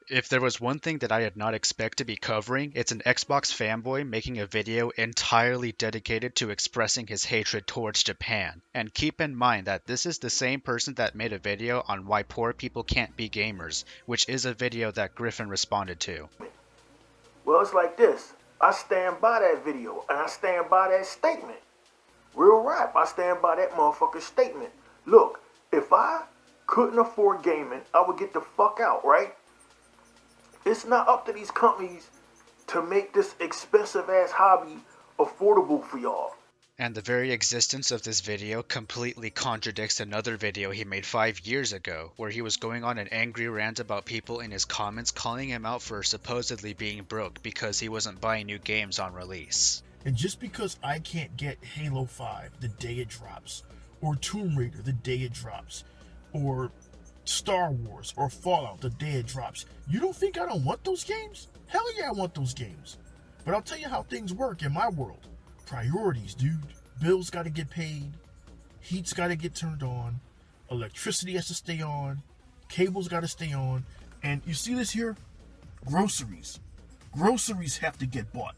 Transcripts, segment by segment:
If there was one thing that I did not expect to be covering, it's an Xbox fanboy making a video entirely dedicated to expressing his hatred towards Japan. And keep in mind that this is the same person that made a video on why poor people can't be gamers, which is a video that Griffin responded to. Well, it's like this. I stand by that video and I stand by that statement. Real rap, I stand by that motherfucking statement. Look, if I couldn't afford gaming, I would get the fuck out, right? It's not up to these companies to make this expensive ass hobby affordable for y'all. And the very existence of this video completely contradicts another video he made 5 years ago, where he was going on an angry rant about people in his comments calling him out for supposedly being broke because he wasn't buying new games on release. And just because I can't get Halo 5 the day it drops, or Tomb Raider the day it drops, or Star Wars or Fallout the day it drops, you don't think I don't want those games? Hell yeah, I want those games. But I'll tell you how things work in my world. Priorities, dude. Bills gotta get paid. Heat's gotta get turned on. Electricity has to stay on. Cables gotta stay on. And you see this here? Groceries. Groceries have to get bought.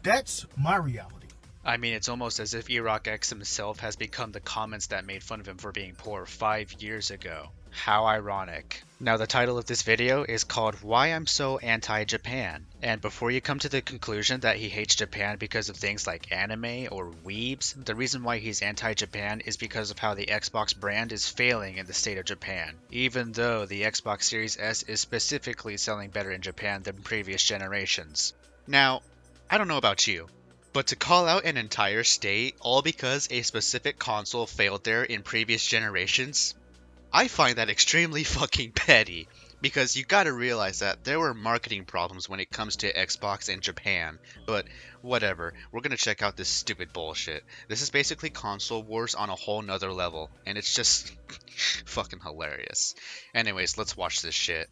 That's my reality. I mean, it's almost as if Erok X himself has become the comments that made fun of him for being poor 5 years ago. How ironic. Now, the title of this video is called Why I'm So Anti-Japan. And before you come to the conclusion that he hates Japan because of things like anime or weebs, the reason why he's anti-Japan is because of how the Xbox brand is failing in the state of Japan, even though the Xbox Series S is specifically selling better in Japan than previous generations. Now, I don't know about you, but to call out an entire state all because a specific console failed there in previous generations, I find that extremely fucking petty, because you gotta realize that there were marketing problems when it comes to Xbox in Japan, but whatever, we're gonna check out this stupid bullshit. This is basically console wars on a whole nother level, and it's just fucking hilarious. Anyways, let's watch this shit.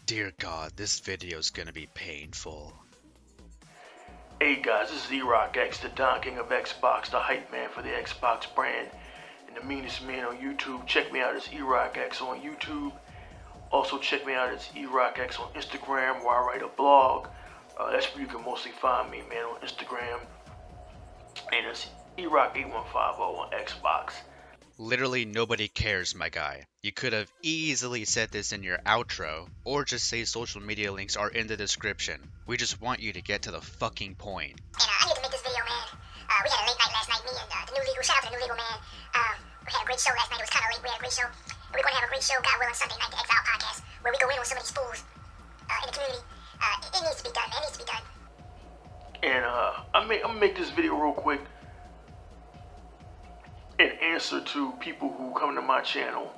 Dear God, this video's gonna be painful. Hey guys, this is Erok X, the Don King of Xbox, the hype man for the Xbox brand, and the meanest man on YouTube. Check me out as Erok X on YouTube. Also check me out as Erok X on Instagram, where I write a blog. That's where you can mostly find me, man, on Instagram. And it's Erok8150 on Xbox. Literally nobody cares, my guy. You could have easily said this in your outro, or just say social media links are in the description. We just want you to get to the fucking point. And I need to make this video, man. We had a late night last night, me and the new legal. Shout out to the new legal, man. We had a great show last night. It was kind of late. We had a great show. And we're going to have a great show, God willing, Sunday night, the Exile Podcast, where we go in on some of these fools in the community. It needs to be done, man. It needs to be done. And I'm gonna make this video real quick in answer to people who come to my channel,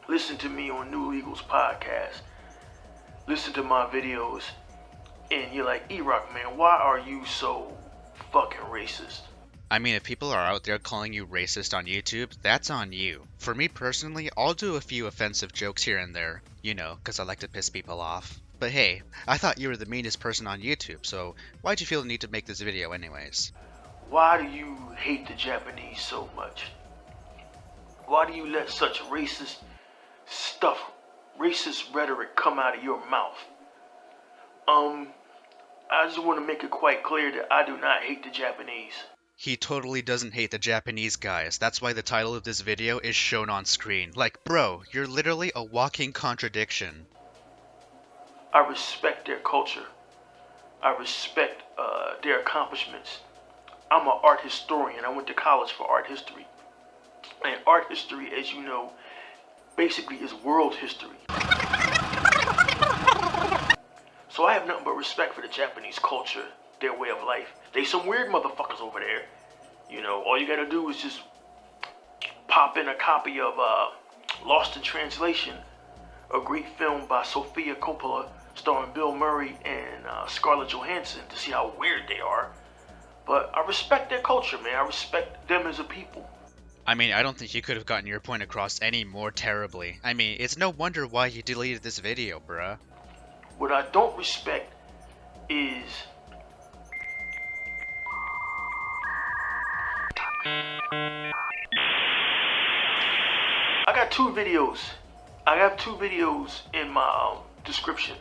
listen to me on New Legals podcast, listen to my videos, and you're like, Erok, man, why are you so fucking racist? I mean, if people are out there calling you racist on YouTube, that's on you. For me personally, I'll do a few offensive jokes here and there, you know, because I like to piss people off. But hey, I thought you were the meanest person on YouTube, so why'd you feel the need to make this video anyways? Why do you hate the Japanese so much? Why do you let such racist stuff, racist rhetoric come out of your mouth? I just want to make it quite clear that I do not hate the Japanese. He totally doesn't hate the Japanese guys. That's why the title of this video is shown on screen. Like, bro, you're literally a walking contradiction. I respect their culture. I respect their accomplishments. I'm an art historian. I went to college for art history. And art history, as you know, basically is world history. So I have nothing but respect for the Japanese culture, their way of life. They some weird motherfuckers over there. You know, all you gotta do is just pop in a copy of Lost in Translation, a great film by Sofia Coppola, starring Bill Murray and Scarlett Johansson, to see how weird they are. But I respect their culture, man. I respect them as a people. I mean, I don't think you could have gotten your point across any more terribly. I mean, it's no wonder why you deleted this video, bruh. What I don't respect is I got two videos. I have two videos in my descriptions,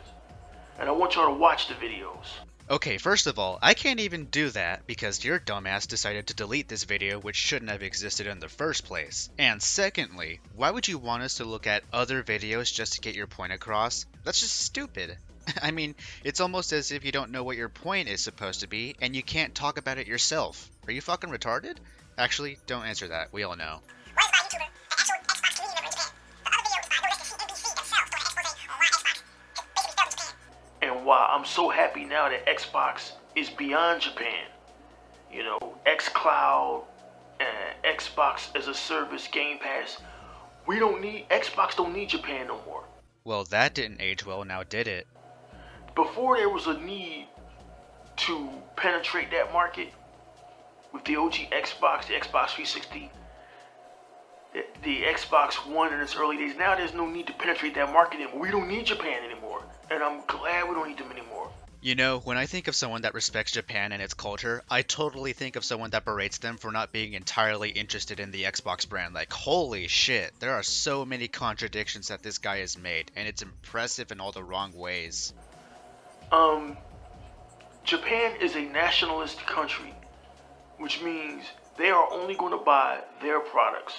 and I want y'all to watch the videos. Okay, first of all, I can't even do that because your dumbass decided to delete this video which shouldn't have existed in the first place. And secondly, why would you want us to look at other videos just to get your point across? That's just stupid. I mean, it's almost as if you don't know what your point is supposed to be and you can't talk about it yourself. Are you fucking retarded? Actually, don't answer that. We all know. One is by YouTuber, an actual Xbox community member in Japan. The other video was by no less than CNBC themselves doing an expose on why Xbox has basically failed in Japan. And why I'm so happy now that Xbox is beyond Japan. You know, xCloud and Xbox as a service, Game Pass. Xbox don't need Japan no more. Well, that didn't age well now, did it? Before there was a need to penetrate that market with the OG Xbox, the Xbox 360, the Xbox One in its early days. Now there's no need to penetrate that market anymore. We don't need Japan anymore. And I'm glad we don't need them anymore. You know, when I think of someone that respects Japan and its culture, I totally think of someone that berates them for not being entirely interested in the Xbox brand. Like, holy shit, there are so many contradictions that this guy has made, and it's impressive in all the wrong ways. Japan is a nationalist country, which means they are only going to buy their products.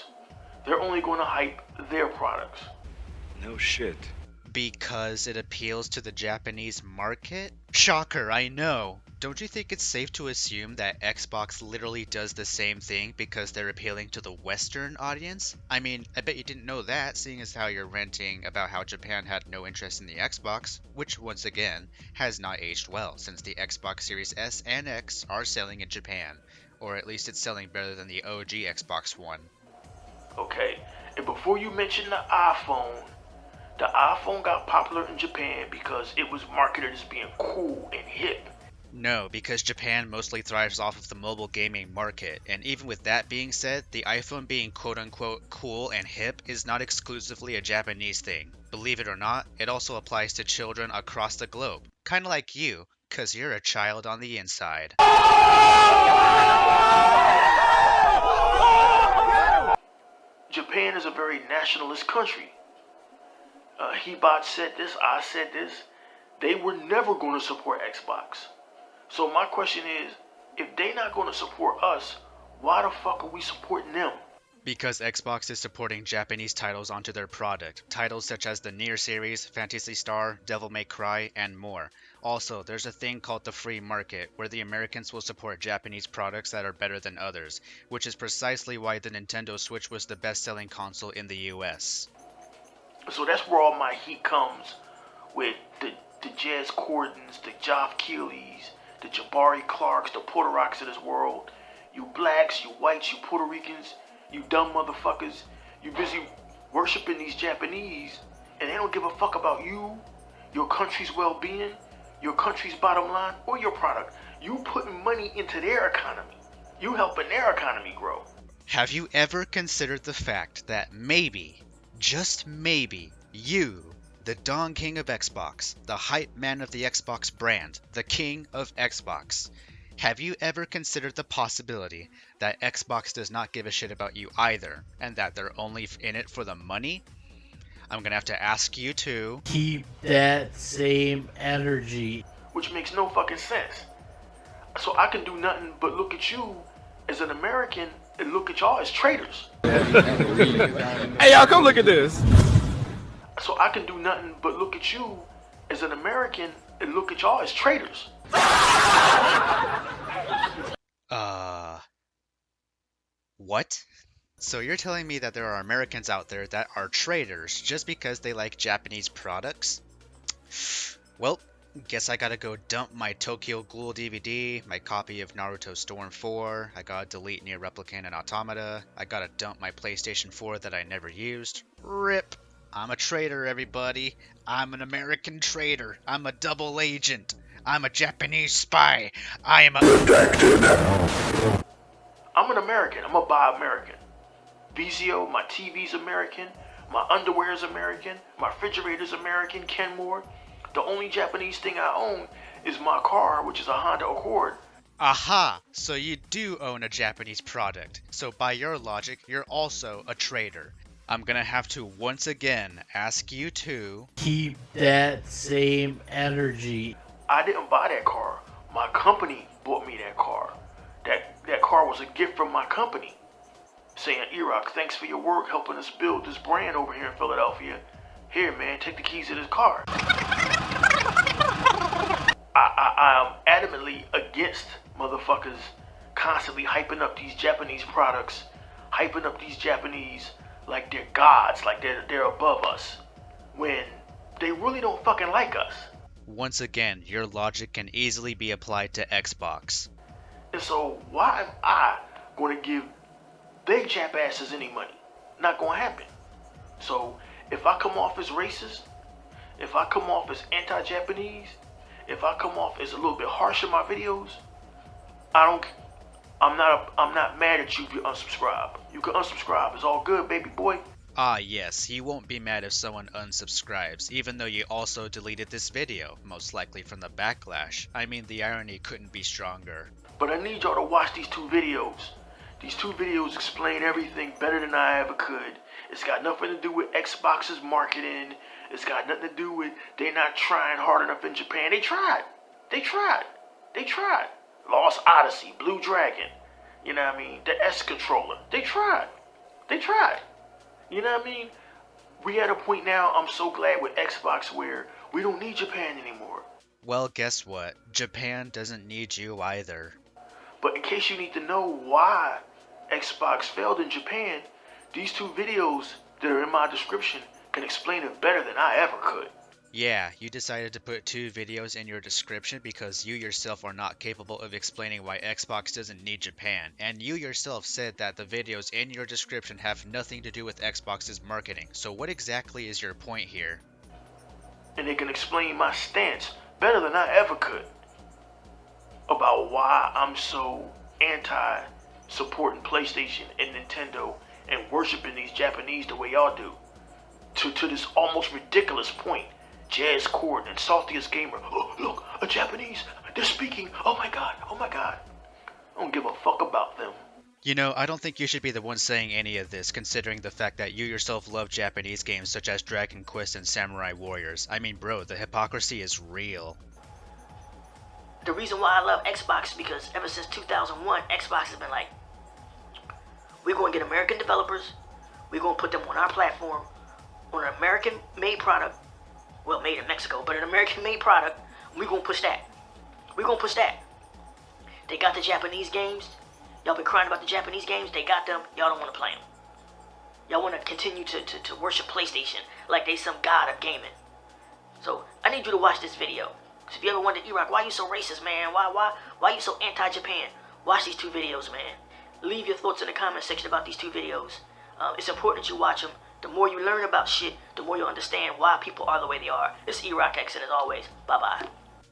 They're only going to hype their products. No shit. Because it appeals to the Japanese market? Shocker, I know. Don't you think it's safe to assume that Xbox literally does the same thing because they're appealing to the Western audience? I mean, I bet you didn't know that, seeing as how you're ranting about how Japan had no interest in the Xbox, which, once again, has not aged well since the Xbox Series S and X are selling in Japan. Or at least it's selling better than the OG Xbox One. Okay, and before you mention the iPhone got popular in Japan because it was marketed as being cool and hip. No, because Japan mostly thrives off of the mobile gaming market, and even with that being said, the iPhone being quote-unquote cool and hip is not exclusively a Japanese thing. Believe it or not, it also applies to children across the globe. Kinda like you, cause you're a child on the inside. Japan is a very nationalist country. Hebot said this, I said this. They were never going to support Xbox. So my question is, if they not going to support us, why the fuck are we supporting them? Because Xbox is supporting Japanese titles onto their product. Titles such as the Nier series, Phantasy Star, Devil May Cry, and more. Also, there's a thing called the free market, where the Americans will support Japanese products that are better than others, which is precisely why the Nintendo Switch was the best-selling console in the US. So that's where all my heat comes with the Jez Cordons, the Geoff Keighley's, the Jabari Clarks, the Puerto Rocks of this world. You blacks, you whites, you Puerto Ricans, you dumb motherfuckers, you busy worshiping these Japanese, and they don't give a fuck about you, your country's well-being, your country's bottom line, or your product. You putting money into their economy. You helping their economy grow. Have you ever considered the fact that maybe, just maybe, you, the Don King of Xbox, the hype man of the Xbox brand, the king of Xbox, have you ever considered the possibility that Xbox does not give a shit about you either, and that they're only in it for the money? I'm gonna have to ask you to keep that same energy. Which makes no fucking sense. So I can do nothing but look at you as an American and look at y'all as traitors. Hey, y'all, come look at this. So I can do nothing but look at you as an American and look at y'all as traitors. What? So you're telling me that there are Americans out there that are traitors just because they like Japanese products? Well, guess I gotta go dump my Tokyo Ghoul DVD, my copy of Naruto Storm 4, I gotta delete Nier Replicant and Automata, I gotta dump my PlayStation 4 that I never used. RIP! I'm a traitor, everybody. I'm an American traitor. I'm a double agent. I'm a Japanese spy. I am a... Redacted. I'm an American. I'm a buy American. Vizio, my TV's American. My underwear's American. My refrigerator's American. Kenmore. The only Japanese thing I own is my car, which is a Honda Accord. Aha! So you do own a Japanese product. So by your logic, you're also a traitor. I'm gonna have to once again ask you to Keep that same energy. I didn't buy that car. My company bought me that car. That car was a gift from my company. Saying, Erok, thanks for your work helping us build this brand over here in Philadelphia. Here, man, take the keys to this car. I am adamantly against motherfuckers constantly hyping up these Japanese products, hyping up these Japanese like they're gods, like they're above us, when they really don't fucking like us. once again, your logic can easily be applied to Xbox. And so why am I going to give they Jap asses any money? Not going to happen. So if I come off as racist, if I come off as anti-Japanese, if I come off as a little bit harsh in my videos, I'm not mad at you if you unsubscribe. You can unsubscribe. It's all good, baby boy. Ah yes, you won't be mad if someone unsubscribes, even though you also deleted this video, most likely from the backlash. I mean, the irony couldn't be stronger. But I need y'all to watch these two videos. These two videos explain everything better than I ever could. It's got nothing to do with Xbox's marketing. It's got nothing to do with they not trying hard enough in Japan. They tried. They tried. They tried. Lost Odyssey, Blue Dragon. You know what I mean? The S controller. They tried. They tried. You know what I mean? We at a point now, I'm so glad with Xbox where we don't need Japan anymore. Well, guess what? Japan doesn't need you either. But in case you need to know why Xbox failed in Japan, these two videos that are in my description can explain it better than I ever could. Yeah, you decided to put 2 videos in your description because you yourself are not capable of explaining why Xbox doesn't need Japan, and you yourself said that the videos in your description have nothing to do with Xbox's marketing, so what exactly is your point here? And they can explain my stance better than I ever could about why I'm so anti-supporting PlayStation and Nintendo and worshiping these Japanese the way y'all do. To this almost ridiculous point. Jazz Cord and Saltiest Gamer. Oh, look, a Japanese. They're speaking. Oh my god. Oh my god. I don't give a fuck about them. You know, I don't think you should be the one saying any of this, considering the fact that you yourself love Japanese games such as Dragon Quest and Samurai Warriors. I mean, bro, the hypocrisy is real. The reason why I love Xbox is because ever since 2001, Xbox has been like, we're going to get American developers, we're going to put them on our platform, on an American-made product, well, made in Mexico, but an American-made product, we're going to push that. We're going to push that. They got the Japanese games. Y'all been crying about the Japanese games. They got them. Y'all don't want to play them. Y'all want to continue to worship PlayStation like they some god of gaming. So, I need you to watch this video. So if you ever wondered, Erok, why you so racist, man? Why you so anti-Japan? Watch these 2 videos, man. Leave your thoughts in the comment section about these 2 videos. It's important that you watch them. The more you learn about shit, the more you understand why people are the way they are. It's Erok X, and as always, bye-bye.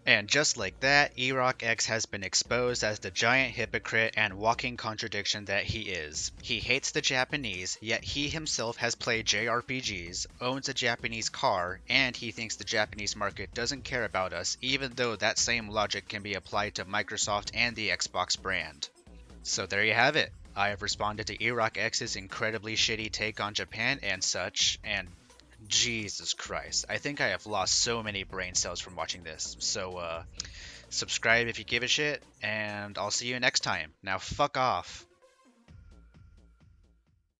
And just like that, Erok X has been exposed as the giant hypocrite and walking contradiction that he is. He hates the Japanese, yet he himself has played JRPGs, owns a Japanese car, and he thinks the Japanese market doesn't care about us, even though that same logic can be applied to Microsoft and the Xbox brand. So there you have it. I have responded to Erok X's incredibly shitty take on Japan and such, and Jesus Christ, I think I have lost so many brain cells from watching this. So, subscribe if you give a shit, and I'll see you next time. Now fuck off.